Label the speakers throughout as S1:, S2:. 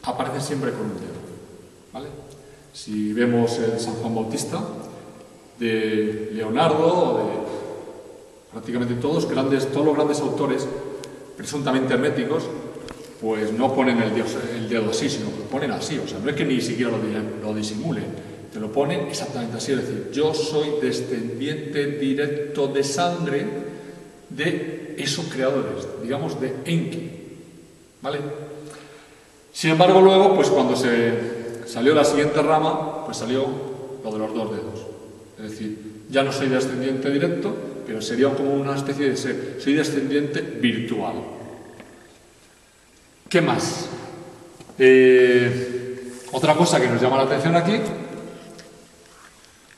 S1: aparece siempre con un dedo, ¿vale? Si vemos el San Juan Bautista de Leonardo o de prácticamente todos los grandes autores presuntamente herméticos, pues no ponen el dedo así, sino que lo ponen así. O sea, no es que ni siquiera lo disimulen, te lo ponen exactamente así. Es decir, yo soy descendiente directo de sangre de esos creadores, digamos de Enki, ¿vale? Sin embargo, luego, pues cuando se salió la siguiente rama, pues salió lo de los dos dedos. Es decir, ya no soy descendiente directo, pero sería como una especie de ser, soy descendiente virtual. ¿Qué más? Otra cosa que nos llama la atención aquí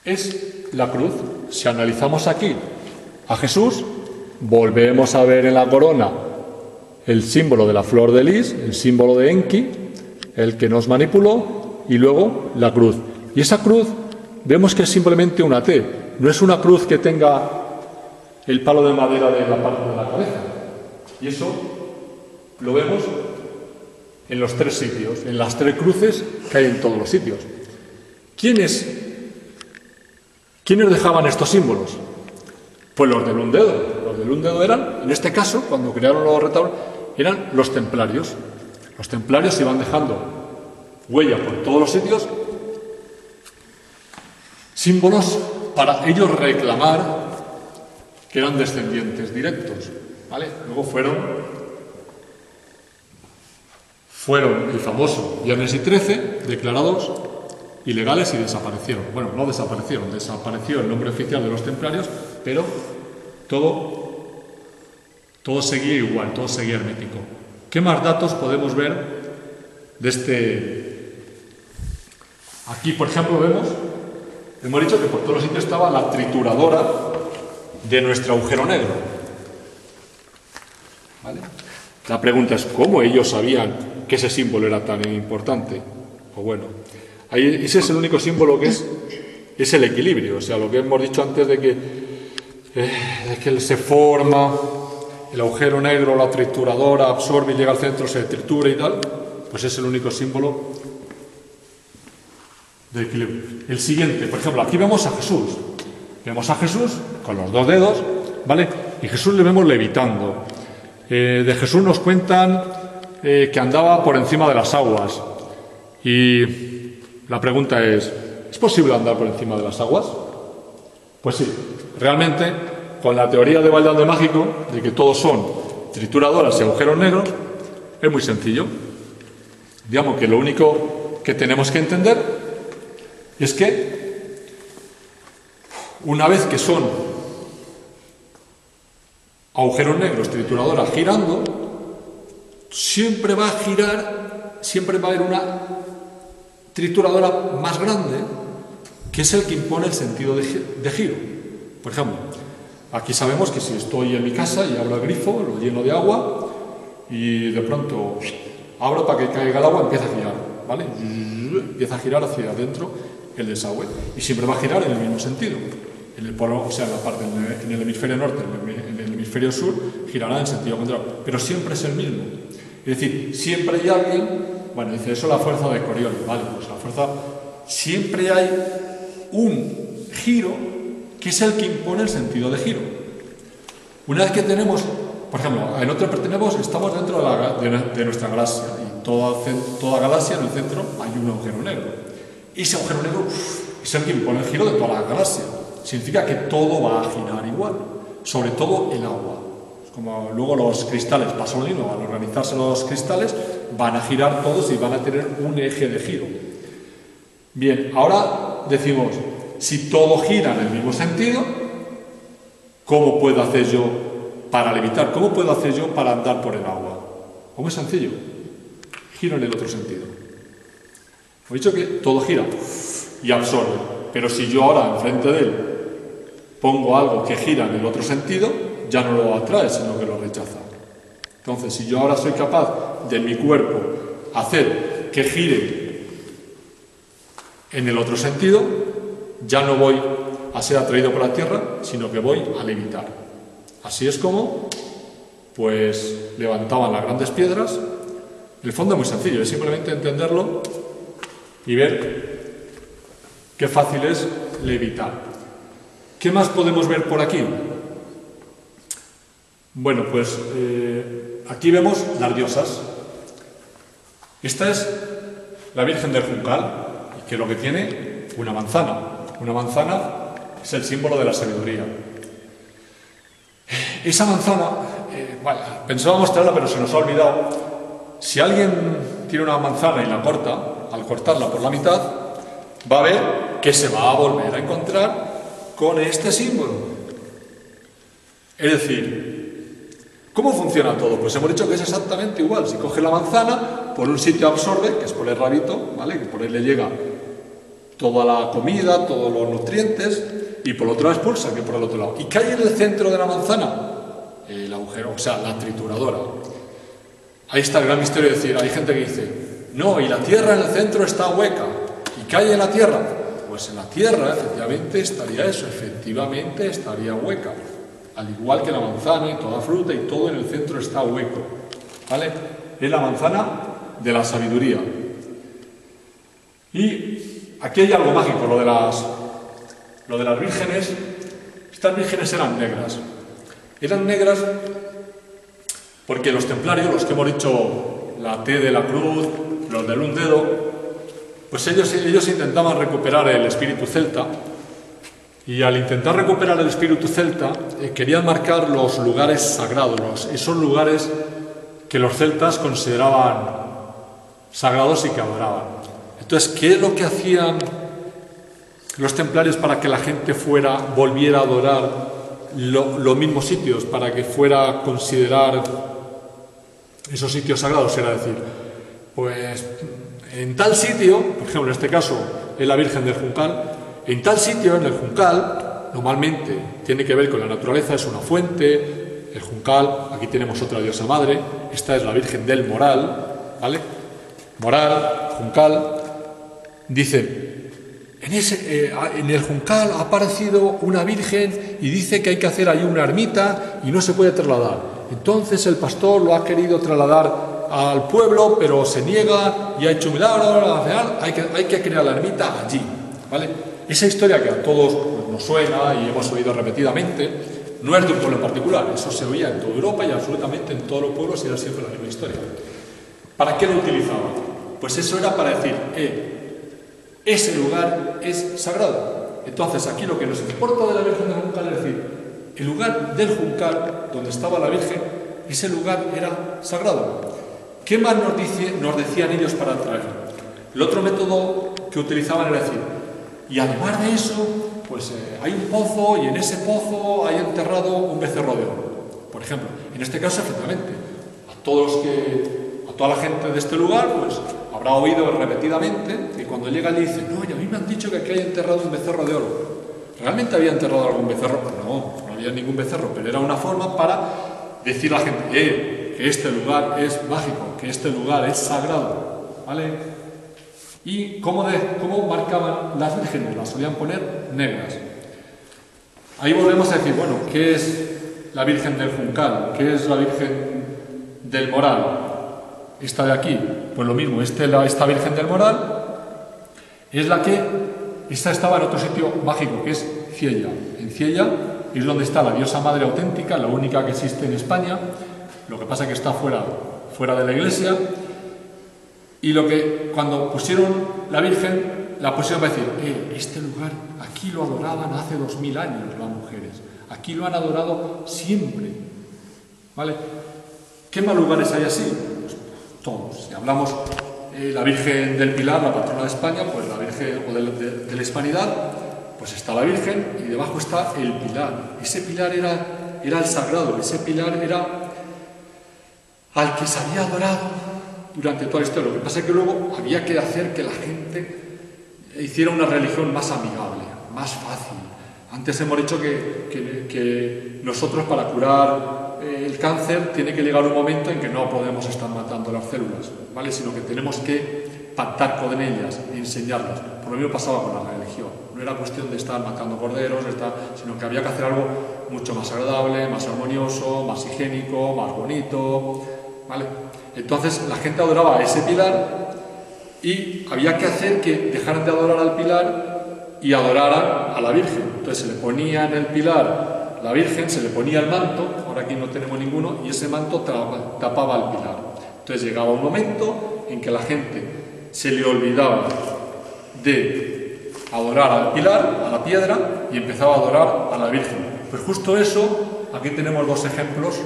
S1: es la cruz. Si analizamos aquí a Jesús, volvemos a ver en la corona el símbolo de la flor de lis, el símbolo de Enki, el que nos manipuló, y luego la cruz. Y esa cruz vemos que es simplemente una T, no es una cruz que tenga el palo de madera de la parte de la cabeza. Y eso lo vemos en los tres sitios, en las tres cruces que hay en todos los sitios. ¿Quiénes dejaban estos símbolos? Pues los del un dedo. Los del un dedo eran, en este caso, cuando crearon los retablos, eran los templarios. Los templarios iban dejando huella por todos los sitios, símbolos para ellos reclamar que eran descendientes directos, ¿vale? Luego fueron el famoso Viernes y 13, declarados ilegales y desaparecieron. Bueno, no desaparecieron, desapareció el nombre oficial de los templarios, pero todo seguía igual, todo seguía hermético. ¿Qué más datos podemos ver de este? Aquí, por ejemplo, hemos dicho que por todos los sitios estaba la trituradora de nuestro agujero negro, ¿vale? La pregunta es, ¿cómo ellos sabían que ese símbolo era tan importante? Pues bueno, ese es el único símbolo que es el equilibrio. O sea, lo que hemos dicho antes de que se forma el agujero negro, la trituradora absorbe y llega al centro, se tritura y tal, pues es el único símbolo de equilibrio. El siguiente, por ejemplo, aquí vemos a Jesús. Vemos a Jesús con los dos dedos, ¿vale? Y Jesús le vemos levitando. De Jesús nos cuentan que andaba por encima de las aguas. Y la pregunta ¿es posible andar por encima de las aguas? Pues sí, realmente, con la teoría de Valdán de Mágico, de que todos son trituradoras y agujeros negros, es muy sencillo. Digamos que lo único que tenemos que entender es que una vez que son agujeros negros, trituradoras girando, siempre va a girar, siempre va a haber una trituradora más grande, que es el que impone el sentido de giro. Por ejemplo, aquí sabemos que si estoy en mi casa y abro el grifo, lo lleno de agua, y de pronto abro para que caiga el agua, empieza a girar, ¿vale? Empieza a girar hacia adentro el desagüe, y siempre va a girar en el mismo sentido. En el polo, o sea, en el hemisferio norte, en el hemisferio sur, girará en sentido contrario, pero siempre es el mismo. Es decir, siempre hay alguien, bueno, dice eso la fuerza de Coriolis, vale, pues la fuerza, siempre hay un giro que es el que impone el sentido de giro. Una vez que tenemos, por ejemplo, en otro estamos dentro de nuestra galaxia, y toda galaxia en el centro hay un agujero negro. Y ese agujero negro es el que impone el giro de toda la galaxia. Significa que todo va a girar igual, sobre todo el agua. Es como luego los cristales pasa lo mismo, al organizarse los cristales van a girar todos y van a tener un eje de giro. Bien, ahora decimos, si todo gira en el mismo sentido, ¿cómo puedo hacer yo para levitar? ¿Cómo puedo hacer yo para andar por el agua? Pues muy sencillo, giro en el otro sentido. He dicho que todo gira y absorbe, pero si yo ahora enfrente de él pongo algo que gira en el otro sentido, ya no lo atrae, sino que lo rechaza. Entonces, si yo ahora soy capaz de mi cuerpo hacer que gire en el otro sentido, ya no voy a ser atraído por la Tierra, sino que voy a levitar. Así es como, pues, levantaban las grandes piedras, El fondo es muy sencillo, es simplemente entenderlo y ver qué fácil es levitar. ¿Qué más podemos ver por aquí? Bueno, pues aquí vemos las diosas. Esta es la Virgen del Juncal, que es lo que tiene una manzana. Una manzana es el símbolo de la sabiduría. Esa manzana, bueno, pensábamos traerla, pero se nos ha olvidado. Si alguien tiene una manzana y la corta, al cortarla por la mitad, va a ver que se va a volver a encontrar con este símbolo. Es decir, ¿cómo funciona todo? Pues hemos dicho que es exactamente igual. Si coge la manzana, por un sitio absorbe, que es por el rabito, ¿vale? Que por él le llega toda la comida, todos los nutrientes, y por otro expulsa, que por el otro lado. ¿Y qué hay en el centro de la manzana? El agujero, o sea, la trituradora. Ahí está el gran misterio de decir, hay gente que dice, no, y la tierra en el centro está hueca. ¿Y qué hay en la tierra? Pues en la tierra, efectivamente, estaría eso, efectivamente estaría hueca. Al igual que la manzana y toda fruta y todo en el centro está hueco. ¿Vale? Es la manzana de la sabiduría. Y aquí hay algo mágico, lo de las vírgenes. Estas vírgenes eran negras. Eran negras porque los templarios, los que hemos dicho, la T de la cruz, los del un dedo, pues ellos intentaban recuperar el espíritu celta, y al intentar recuperar el espíritu celta querían marcar los lugares sagrados, esos lugares que los celtas consideraban sagrados y que adoraban. Entonces, ¿qué es lo que hacían los templarios para que la gente volviera a adorar los mismos sitios, para que fuera a considerar esos sitios sagrados? Era decir, pues en tal sitio, por ejemplo en este caso es la Virgen del Juncal, en tal sitio, en el Juncal, normalmente tiene que ver con la naturaleza, es una fuente, el Juncal, aquí tenemos otra diosa madre, esta es la Virgen del Moral, ¿vale? Moral, Juncal, dice, en el Juncal ha aparecido una virgen y dice que hay que hacer ahí una ermita y no se puede trasladar. Entonces el pastor lo ha querido trasladar al pueblo, pero se niega y ha hecho un milagro. Al final hay que crear la ermita allí, ¿vale? Esa historia que a todos nos suena y hemos oído repetidamente no es de un pueblo en particular, eso se oía en toda Europa y absolutamente en todos los pueblos y era siempre la misma historia. ¿Para qué lo utilizaban? Pues eso era para decir, ese lugar es sagrado. Entonces aquí lo que nos importa de la Virgen del Juncal es decir, el lugar del Juncal, donde estaba la Virgen, ese lugar era sagrado. ¿Qué más nos decían ellos para atraerlo? El otro método que utilizaban era decir, y además de eso, pues hay un pozo y en ese pozo hay enterrado un becerro de oro. Por ejemplo, en este caso, efectivamente, a toda la gente de este lugar, pues habrá oído repetidamente que cuando llega le dice, no, y a mí me han dicho que aquí hay enterrado un becerro de oro. ¿Realmente había enterrado algún becerro? Pues no había ningún becerro, pero era una forma para decir a la gente, que este lugar es mágico, que este lugar es sagrado, ¿vale? ¿Y cómo marcaban las vírgenes? Las solían poner negras. Ahí volvemos a decir, bueno, ¿qué es la Virgen del Juncal? ¿Qué es la Virgen del Moral? Esta de aquí, pues lo mismo, esta Virgen del Moral es esta estaba en otro sitio mágico, que es Ciella. En Ciella es donde está la diosa madre auténtica, la única que existe en España, lo que pasa es que está fuera de la iglesia. Y cuando pusieron la Virgen, la pusieron para decir, este lugar, aquí lo adoraban hace 2000 años las mujeres, aquí lo han adorado siempre, ¿vale? ¿Qué más lugares hay así? Pues todos. Si hablamos la Virgen del Pilar, la patrona de España, pues la Virgen de la Hispanidad, pues está la Virgen y debajo está el pilar. Ese pilar era el sagrado, ese pilar era al que se había adorado durante toda la historia. Lo que pasa es que luego había que hacer que la gente hiciera una religión más amigable, más fácil. Antes hemos dicho que nosotros para curar el cáncer tiene que llegar un momento en que no podemos estar matando las células, ¿vale? Sino que tenemos que pactar con ellas y enseñarlas. Por lo mismo pasaba con la religión. No era cuestión de estar matando corderos, sino que había que hacer algo mucho más agradable, más armonioso, más higiénico, más bonito, ¿vale? Entonces la gente adoraba a ese pilar y había que hacer que dejaran de adorar al pilar y adoraran a la Virgen. Entonces se le ponía en el pilar la Virgen, se le ponía el manto, ahora aquí no tenemos ninguno, y ese manto tapaba el pilar. Entonces llegaba un momento en que la gente se le olvidaba de adorar al pilar, a la piedra, y empezaba a adorar a la Virgen. Pues justo eso, aquí tenemos dos ejemplos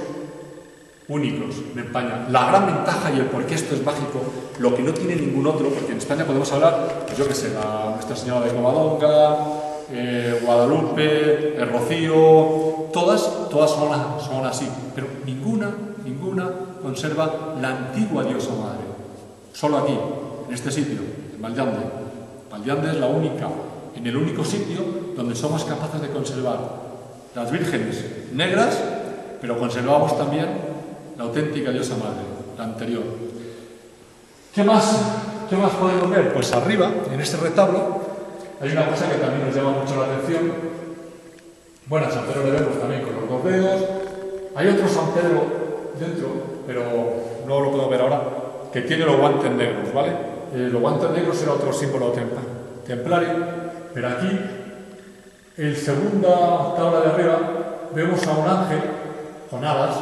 S1: únicos en España. La gran ventaja y el por qué esto es mágico, lo que no tiene ningún otro, porque en España podemos hablar, pues yo que sé, la Nuestra Señora de Covadonga, Guadalupe, el Rocío, todas son así, pero ninguna conserva la antigua diosa madre. Solo aquí, en este sitio, en Valllande. Valllande es la única, en el único sitio donde somos capaces de conservar las vírgenes negras, pero conservamos también la auténtica diosa madre, la anterior. ¿Qué más podemos ver? Pues arriba, en este retablo, hay una cosa que también nos llama mucho la atención. Bueno, a San Pedro le vemos también con los dos dedos. Hay otro San Pedro dentro, pero no lo puedo ver ahora, que tiene los guantes negros, ¿vale? Los guantes negros era otro símbolo templario, pero aquí, en segunda tabla de arriba, vemos a un ángel con alas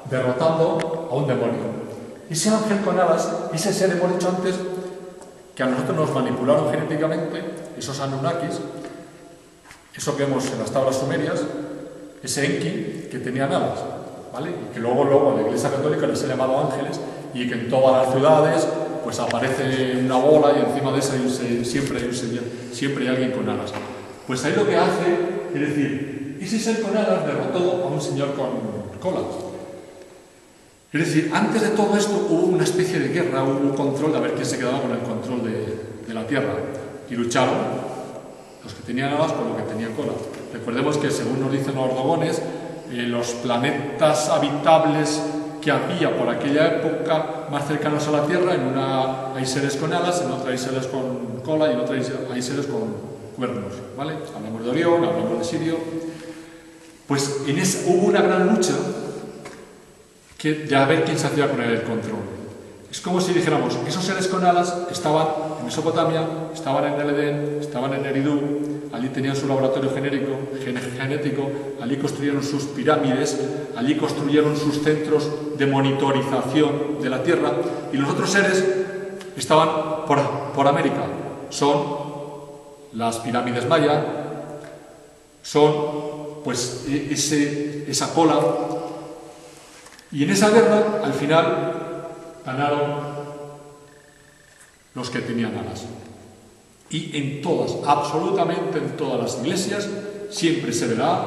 S1: derrotando a un demonio. Ese ángel con alas, ese ser, hemos dicho antes, que a nosotros nos manipularon genéticamente, esos Anunnakis, eso que vemos en las tablas sumerias, ese Enki que tenían alas, ¿vale? Y que luego la Iglesia Católica les ha llamado ángeles, y que en todas las ciudades pues aparece una bola y encima de esa siempre hay alguien con alas. Pues ahí lo que hace es decir, ese ser con alas derrotó a un señor con cola. Es decir, antes de todo esto hubo una especie de guerra, hubo un control de a ver quién se quedaba con el control de la Tierra. Y lucharon los que tenían alas con los que tenían cola. Recordemos que, según nos dicen los ordogones, los planetas habitables que había por aquella época más cercanos a la Tierra, en una hay seres con alas, en otra hay seres con cola y en otra hay seres con cuernos, ¿vale? Hablamos de Orión, hablamos de Sirio. Pues hubo una gran lucha de a ver quién se hacía con el control. Es como si dijéramos, esos seres con alas estaban en Mesopotamia, estaban en el Edén, estaban en Eridu, allí tenían su laboratorio genético, allí construyeron sus pirámides, allí construyeron sus centros de monitorización de la Tierra, y los otros seres estaban por América. Son las pirámides maya, son pues esa cola. Y en esa guerra, al final, ganaron los que tenían alas. Y en todas, absolutamente en todas las iglesias, siempre se verá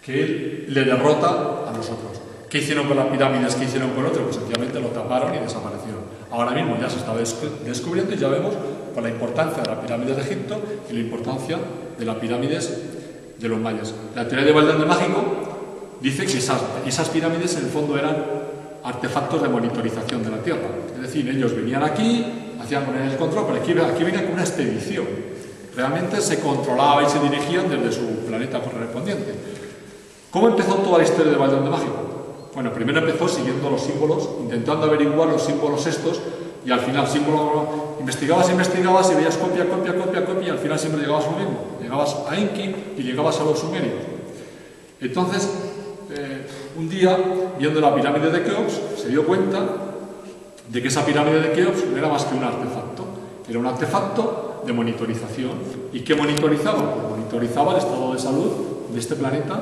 S1: que él le derrota a los otros. ¿Qué hicieron con las pirámides? ¿Qué hicieron con otro? Pues sencillamente lo taparon y desaparecieron. Ahora mismo ya se está descubriendo y ya vemos por la importancia de las pirámides de Egipto y la importancia de las pirámides de los mayas. La teoría de Valllande mágico dice que esas pirámides en el fondo eran artefactos de monitorización de la Tierra. Es decir, ellos venían aquí, hacían con el control, pero aquí venía con una expedición. Realmente se controlaba y se dirigían desde su planeta correspondiente. ¿Cómo empezó toda la historia de Valllande mágico? Bueno, primero empezó siguiendo los símbolos, intentando averiguar los símbolos estos, y al final investigabas y veías copia, y al final siempre llegabas a lo mismo. Llegabas a Enki y llegabas a los sumerios. Entonces, un día, viendo la pirámide de Keops, se dio cuenta de que esa pirámide de Keops no era más que un artefacto. Era un artefacto de monitorización. ¿Y qué monitorizaba? Pues monitorizaba el estado de salud de este planeta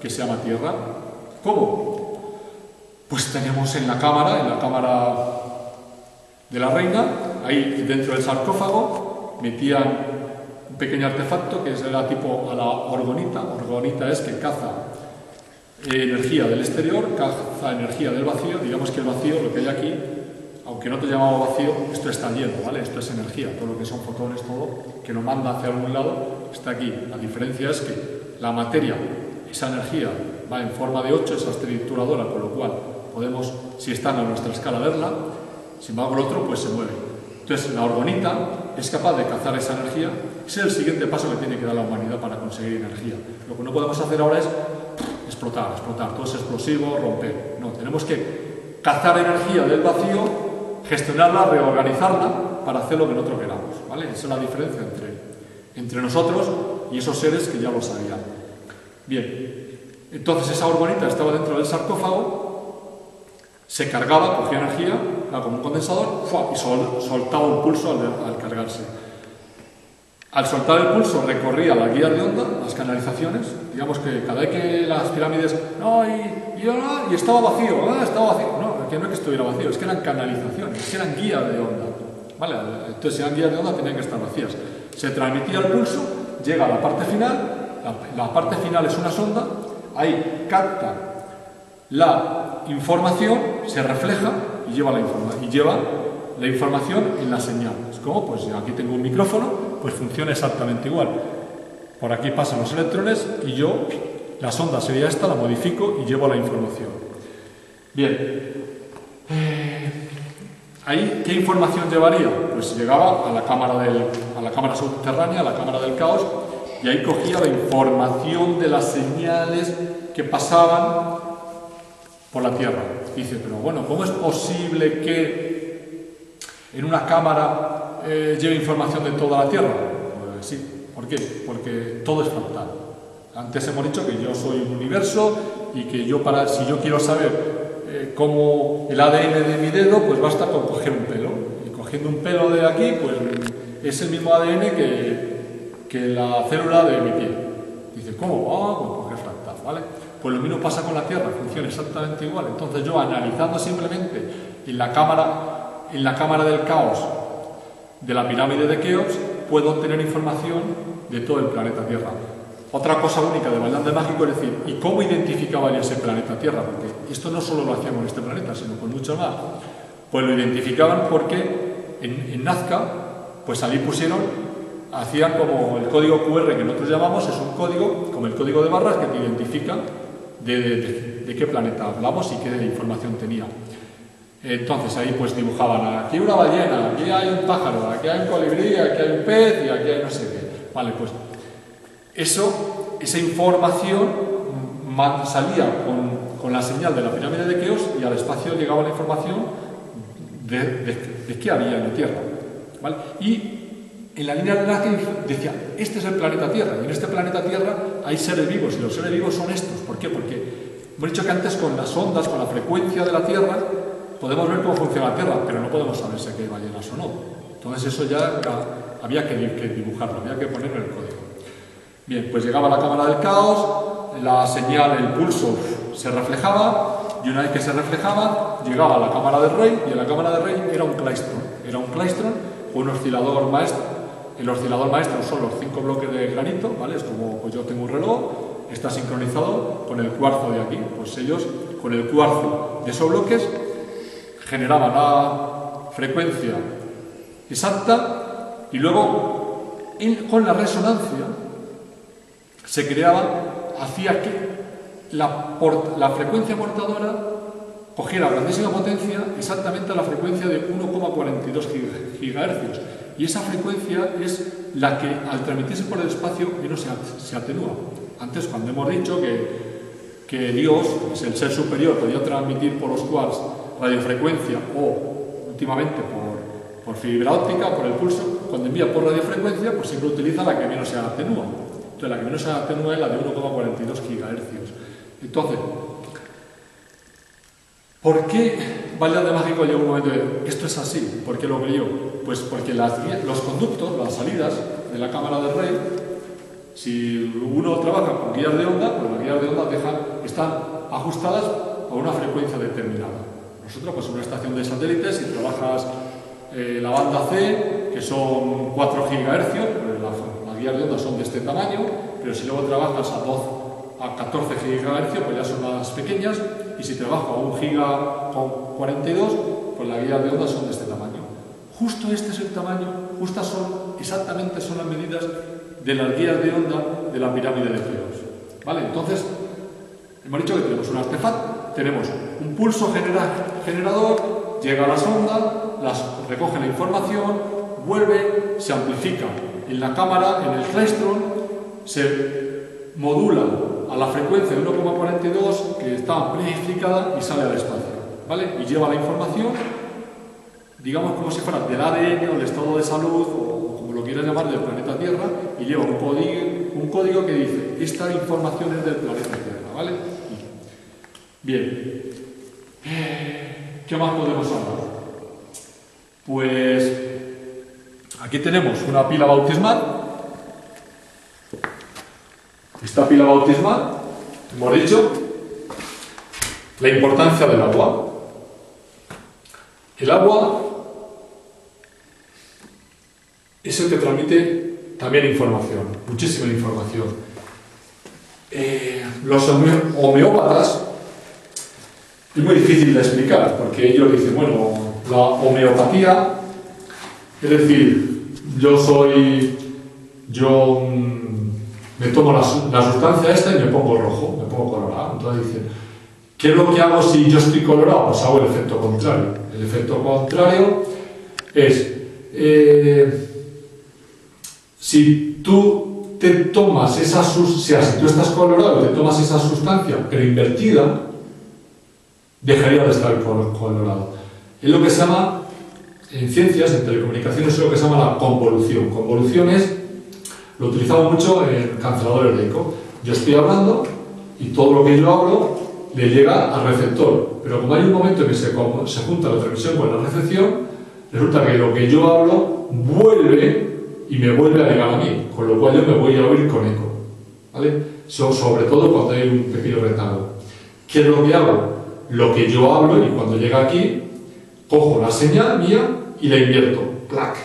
S1: que se llama Tierra. ¿Cómo? Pues teníamos en la cámara de la reina, ahí dentro del sarcófago, metían un pequeño artefacto que era tipo a la orgonita. Orgonita es que caza energía del exterior, caza energía del vacío. Digamos que el vacío, lo que hay aquí, aunque no te llamamos vacío, esto está lleno, ¿vale? Esto es energía, todo lo que son fotones, todo, que lo manda hacia algún lado, está aquí. La diferencia es que la materia, esa energía, va en forma de 8, esa trituradora, con lo cual podemos, si están a nuestra escala, verla. Sin embargo, el otro, pues se mueve. Entonces, la orgonita es capaz de cazar esa energía. Ese es el siguiente paso que tiene que dar la humanidad para conseguir energía. Lo que no podemos hacer ahora es explotar, todo es explosivo, romper. No, tenemos que cazar energía del vacío, gestionarla, reorganizarla para hacer lo que nosotros queramos, ¿vale? Esa es la diferencia entre nosotros y esos seres que ya lo sabían. Bien, entonces esa orgonita estaba dentro del sarcófago, se cargaba, cogía energía, era como un condensador, y soltaba un pulso al cargarse. Al soltar el pulso recorría las guías de onda, las canalizaciones, digamos que cada vez que las pirámides, no, y estaba vacío, estaba vacío, no, que no es que estuviera vacío, es que eran canalizaciones, es que eran guías de onda, ¿vale? Entonces si eran guías de onda tenían que estar vacías. Se transmitía el pulso, llega a la parte final, la parte final es una sonda, ahí capta la información, se refleja y lleva la información en la señal. Es como, pues aquí tengo un micrófono, pues funciona exactamente igual. Por aquí pasan los electrones y yo, la sonda sería esta, la modifico y llevo la información. Bien, ahí, ¿qué información llevaría? Pues llegaba a la cámara subterránea, a la cámara del caos, y ahí cogía la información de las señales que pasaban por la Tierra. Dice, pero bueno, ¿cómo es posible que en una cámara lleve información de toda la Tierra? Pues sí. ¿Por qué? Porque todo es fractal. Antes hemos dicho que yo soy un universo y que si yo quiero saber cómo el ADN de mi dedo, pues basta con coger un pelo. Y cogiendo un pelo de aquí, pues es el mismo ADN que la célula de mi piel. Dice, ¿cómo? Pues porque es fractal, ¿vale? Pues lo mismo pasa con la Tierra, funciona exactamente igual. Entonces yo, analizando simplemente en la cámara del caos de la pirámide de Keops, puedo obtener información de todo el planeta Tierra. Otra cosa única de Bailando Mágico es decir, ¿y cómo identificaba yo ese planeta Tierra? Porque esto no solo lo hacíamos en este planeta, sino con mucho más. Pues lo identificaban porque en Nazca, pues allí hacían como el código QR que nosotros llamamos, es un código, como el código de barras, que te identifica de qué planeta hablamos y qué información tenía. Entonces ahí pues dibujaban, aquí hay una ballena, aquí hay un pájaro, aquí hay un colibrí, aquí hay un pez y aquí hay no sé qué. Vale, pues esa información salía con la señal de la pirámide de Keops y al espacio llegaba la información de qué había en la Tierra. ¿Vale? Y en la línea de Nazca decía, este es el planeta Tierra, y en este planeta Tierra hay seres vivos, y los seres vivos son estos. ¿Por qué? Porque hemos dicho que antes con las ondas, con la frecuencia de la Tierra, podemos ver cómo funciona la Tierra, pero no podemos saber si hay ballenas o no. Entonces eso ya había que dibujarlo, había que ponerlo en el código. Bien, pues llegaba a la cámara del caos, la señal, el pulso se reflejaba, y una vez que se reflejaba, llegaba a la cámara del rey, y en la cámara del rey era un claistron con un oscilador maestro. El oscilador maestro son los 5 bloques de granito, ¿vale? Es como, pues yo tengo un reloj, está sincronizado con el cuarzo de aquí. Pues ellos, con el cuarzo de esos bloques, generaban la frecuencia exacta y luego, con la resonancia, se creaba, hacía que la frecuencia portadora cogiera grandísima potencia, exactamente a la frecuencia de 1,42 GHz. Y esa frecuencia es la que, al transmitirse por el espacio, menos se atenúa. Antes, cuando hemos dicho que Dios, es el ser superior, podía transmitir por los quarks radiofrecuencia o, últimamente, por fibra óptica, por el pulso, cuando envía por radiofrecuencia, pues siempre utiliza la que menos se atenúa. Entonces, la que menos se atenúa es la de 1,42 GHz. Entonces, ¿por qué Bailando Mágico llegó un momento de esto es así? ¿Por qué lo creyó? Pues porque los conductos, las salidas de la cámara del rey, si uno trabaja con guías de onda, pues las guías de onda están ajustadas a una frecuencia determinada. Nosotros, pues en una estación de satélites, si trabajas la banda C, que son 4 GHz, pues las guías de onda son de este tamaño, pero si luego trabajas a 14 GHz, pues ya son más pequeñas, y si trabajo a 1 giga con 42, pues las guías de onda son de este tamaño. Justo este es el tamaño, exactamente son las medidas de las guías de onda de la pirámide de Keops. ¿Vale? Entonces, hemos dicho que tenemos un artefacto, tenemos un pulso generador, llega a la sonda, recoge la información, vuelve, se amplifica en la cámara, en el claistron, se modula a la frecuencia de 1,42 que está amplificada y sale al espacio. ¿vale? Y lleva la información, digamos como si fuera del ADN o del estado de salud, o como lo quieras llamar, del planeta Tierra, y lleva un código que dice, esta información es del planeta Tierra, ¿vale? Bien. ¿Qué más podemos hablar? Pues aquí tenemos una pila bautismal. Esta pila bautismal, hemos dicho, la importancia del agua. El agua es el que transmite también información, muchísima información. Los homeópatas es muy difícil de explicar, porque ellos dicen, bueno, la homeopatía, es decir, me tomo la sustancia esta y me pongo rojo, me pongo colorado. Entonces dicen, ¿qué es lo que hago si yo estoy colorado? Pues hago el efecto contrario. El efecto contrario es, si tú te tomas esa sustancia, si tú estás colorado y te tomas esa sustancia, pero invertida, dejaría de estar colorado. Es lo que se llama, en ciencias, en telecomunicaciones, es lo que se llama la convolución. Convolución lo utilizamos mucho en canceladores de eco. Yo estoy hablando y todo lo que yo hablo le llega al receptor, pero como hay un momento en que se junta la transmisión con la recepción, resulta que lo que yo hablo vuelve y me vuelve a llegar a mí, con lo cual yo me voy a oír con eco, ¿vale? Sobre todo cuando hay un pequeño rectángulo. ¿Qué es lo que hago? Lo que yo hablo, y cuando llega aquí, cojo la señal mía y la invierto. ¡Plac!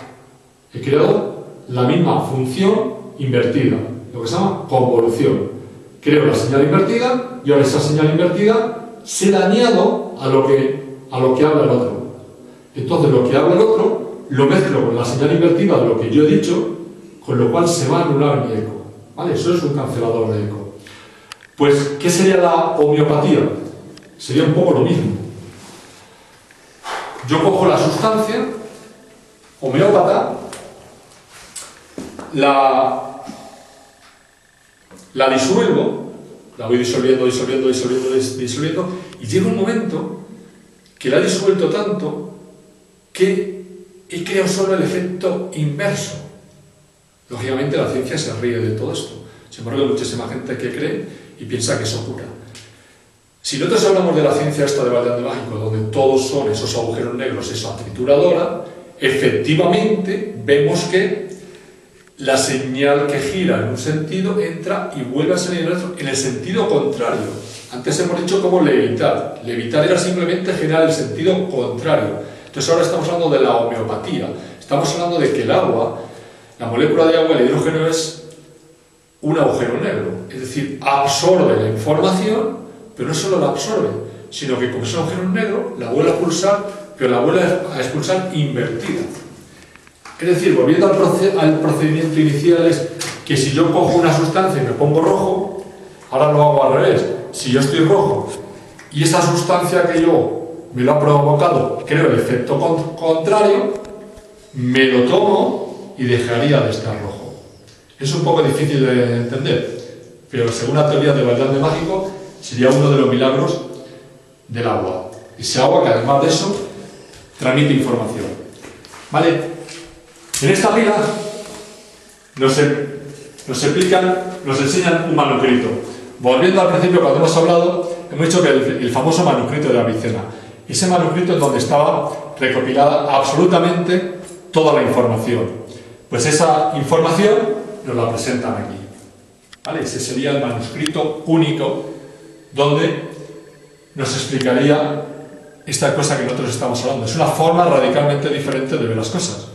S1: He creado la misma función invertida, lo que se llama convolución. Creo la señal invertida y ahora esa señal invertida se la añado a lo que habla el otro. Entonces lo que habla el otro lo mezclo con la señal invertida de lo que yo he dicho, con lo cual se va a anular mi eco, ¿vale? Eso es un cancelador de eco. Pues, ¿qué sería la homeopatía? Sería un poco lo mismo. Yo cojo la sustancia homeópata, la disuelvo, la voy disolviendo, y llega un momento que la he disuelto tanto que he creado solo el efecto inverso. Lógicamente la ciencia se ríe de todo esto. Sin embargo, hay muchísima gente que cree y piensa que eso cura. Si nosotros hablamos de la ciencia esta de Valdeán de Mágico, donde todos son esos agujeros negros, esa trituradora, efectivamente vemos que la señal que gira en un sentido entra y vuelve a salir en el otro en el sentido contrario. Antes hemos dicho cómo levitar. Levitar era simplemente girar el sentido contrario. Entonces ahora estamos hablando de la homeopatía. Estamos hablando de que el agua, la molécula de agua, el hidrógeno, es un agujero negro. Es decir, absorbe la información, pero no solo la absorbe, sino que como es un agujero negro, la vuelve a expulsar, pero la vuelve a expulsar invertida. Es decir, volviendo al procedimiento inicial, es que si yo cojo una sustancia y me pongo rojo, ahora lo hago al revés. Si yo estoy rojo y esa sustancia que yo me lo ha provocado, creo el efecto contrario, me lo tomo y dejaría de estar rojo. Es un poco difícil de entender, pero según la teoría de Valdeán de Mágico, sería uno de los milagros del agua. Ese agua que además de eso transmite información. ¿Vale? En esta pila nos enseñan un manuscrito. Volviendo al principio, cuando hemos hablado, hemos dicho que el famoso manuscrito de Avicena. Ese manuscrito es donde estaba recopilada absolutamente toda la información. Pues esa información nos la presentan aquí. ¿Vale? Ese sería el manuscrito único donde nos explicaría esta cosa que nosotros estamos hablando. Es una forma radicalmente diferente de ver las cosas,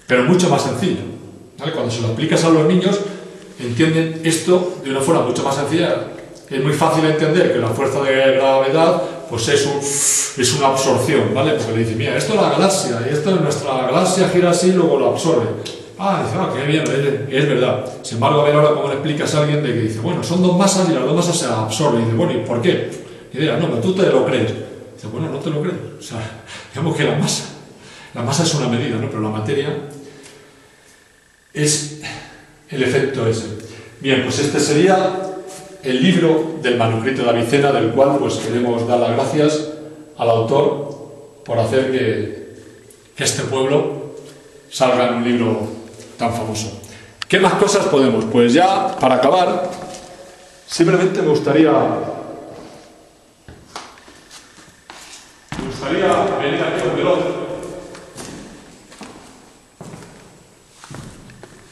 S1: pero mucho más sencillo. ¿Vale? Cuando se lo aplicas a los niños, entienden esto de una forma mucho más sencilla. Es muy fácil entender que la fuerza de gravedad pues es una absorción, ¿vale? Porque le dicen, mira, esto es la galaxia, y esto es nuestra galaxia, gira así y luego lo absorbe. Qué bien, es verdad. Sin embargo, a ver ahora cómo le explicas a alguien de que dice, bueno, son dos masas y las dos masas se absorben. Y dice, bueno, ¿y por qué? Y dice, no, pero tú te lo crees. Dice, bueno, no te lo crees. O sea, digamos que la masa es una medida, ¿no? Pero la materia es el efecto ese. Bien, pues este sería el libro del manuscrito de Avicena, del cual pues queremos dar las gracias al autor por hacer que este pueblo salga en un libro tan famoso. ¿Qué más cosas podemos? Pues ya, para acabar, simplemente me gustaría venir aquí a un veloz.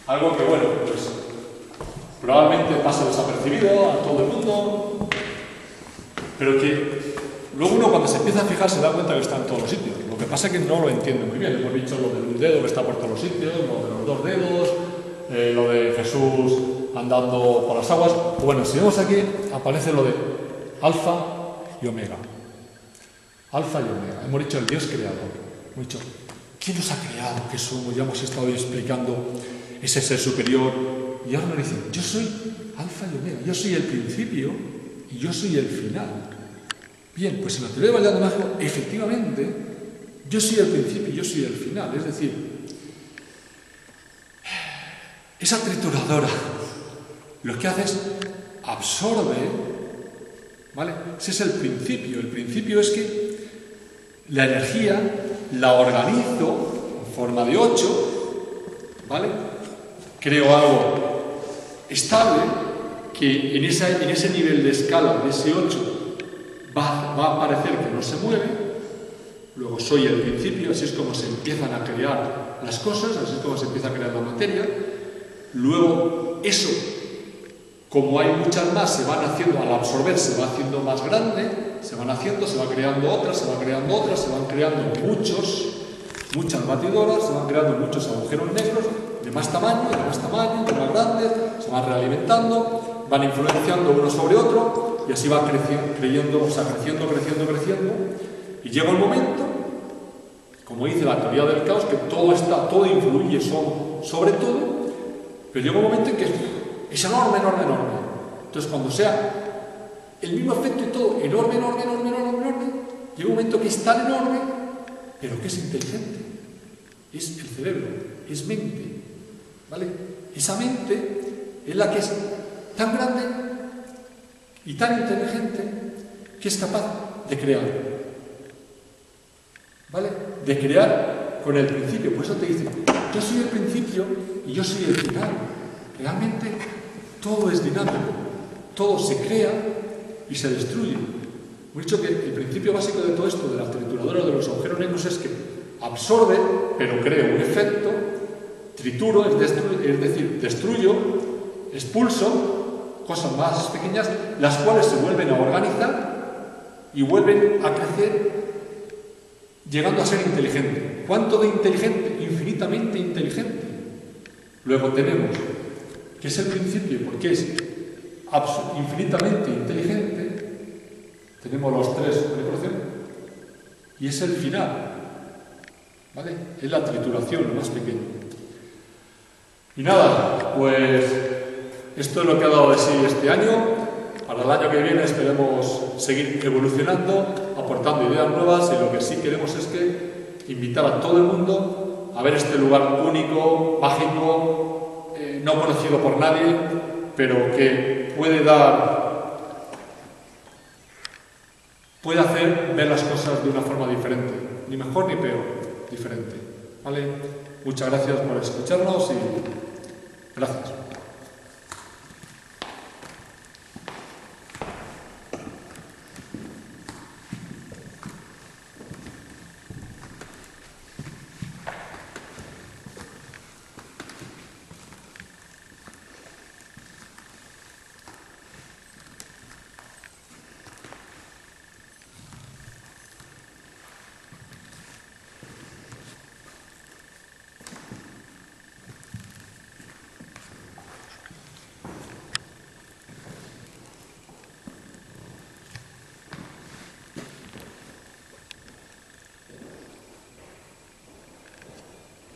S1: Algo que, bueno, pues probablemente pasa desapercibido a todo el mundo, pero que luego uno cuando se empieza a fijar se da cuenta que está en todos los sitios. Lo que pasa es que no lo entiende muy bien. Hemos dicho lo del dedo que está por todos los sitios, lo de los dos dedos, lo de Jesús andando por las aguas. Bueno, si vemos aquí, aparece lo de alfa y omega. Alfa y omega. Hemos dicho el Dios creador. Hemos dicho, ¿quién nos ha creado? ¿Qué somos? Ya hemos estado explicando ese ser superior. Y ahora nos dice, yo soy alfa y omega. Yo soy el principio y yo soy el final. Bien, pues en la teoría del vallenato mágico, efectivamente, yo soy el principio y yo soy el final. Es decir, esa trituradora lo que hace es absorbe, ¿vale? Ese es el principio. El principio es que la energía la organizo en forma de 8, ¿vale? Creo algo estable que en ese nivel de escala de ese 8 va a parecer que no se mueve. Luego soy el principio, así es como se empiezan a crear las cosas, así es como se empieza a crear la materia. Luego eso, como hay muchas más, se van haciendo, al absorber se va haciendo más grande, se van haciendo, se va creando otras, se van creando otras, se van creando muchas batidoras, se van creando muchos agujeros negros de más tamaño, de más grandes, se van realimentando, van influenciando uno sobre otro y así va creciendo, y llega un momento, como dice la teoría del caos, que todo influye sobre todo, pero llega un momento en que es enorme. Entonces, cuando sea el mismo efecto y todo, enorme, llega un momento que es tan enorme, pero que es inteligente. Es el cerebro, es mente, ¿vale? Esa mente es la que es tan grande y tan inteligente que es capaz de crear, ¿vale? De crear con el principio. Por eso te dice, yo soy el principio y yo soy el final. Realmente todo es dinámico, todo se crea y se destruye. Hemos dicho que el principio básico de todo esto, de la trituradora de los agujeros negros, es que absorbe, pero crea un efecto, trituro, es decir, destruyo, expulso cosas más pequeñas, las cuales se vuelven a organizar y vuelven a crecer, llegando a ser inteligente. ¿Cuánto de inteligente? Infinitamente inteligente. Luego tenemos que es el principio, porque es infinitamente inteligente, tenemos los tres manipulaciones, y es el final, ¿vale? Es la trituración, lo más pequeño. Y nada, pues esto es lo que ha dado de sí este año. Para el año que viene esperemos seguir evolucionando, aportando ideas nuevas, y lo que sí queremos es que invitar a todo el mundo a ver este lugar único, mágico, no conocido por nadie, pero que puede hacer ver las cosas de una forma diferente, ni mejor ni peor, diferente, ¿vale? Muchas gracias por escucharnos y gracias.